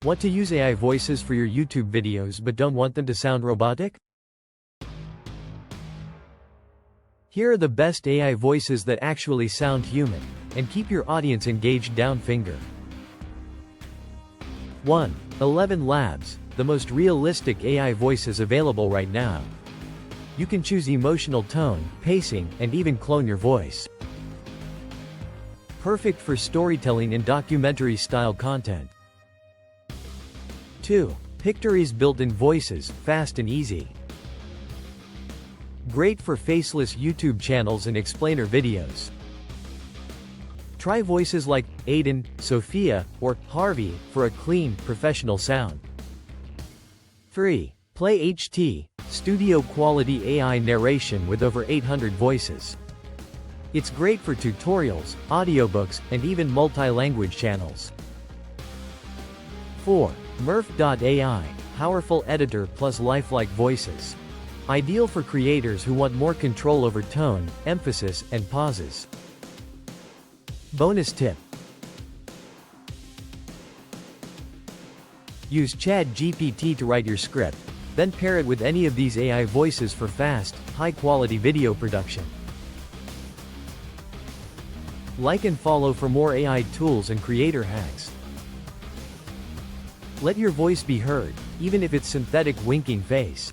Want to use AI voices for your YouTube videos but don't want them to sound robotic? Here are the best AI voices that actually sound human, and keep your audience engaged. Down finger. 1. 11 Labs, the most realistic AI voices available right now. You can choose emotional tone, pacing, and even clone your voice. Perfect for storytelling and documentary-style content. 2. Pictory's built-in voices, fast and easy. Great for faceless YouTube channels and explainer videos. Try voices like Aiden, Sophia, or Harvey for a clean, professional sound. 3. Play HT, studio-quality AI narration with over 800 voices. It's great for tutorials, audiobooks, and even multi-language channels. 4. Murph.ai, powerful editor plus lifelike voices. Ideal for creators who want more control over tone, emphasis, and pauses. Bonus tip. Use ChatGPT to write your script, then pair it with any of these AI voices for fast, high-quality video production. Like and follow for more AI tools and creator hacks. Let your voice be heard, even if it's synthetic winking face.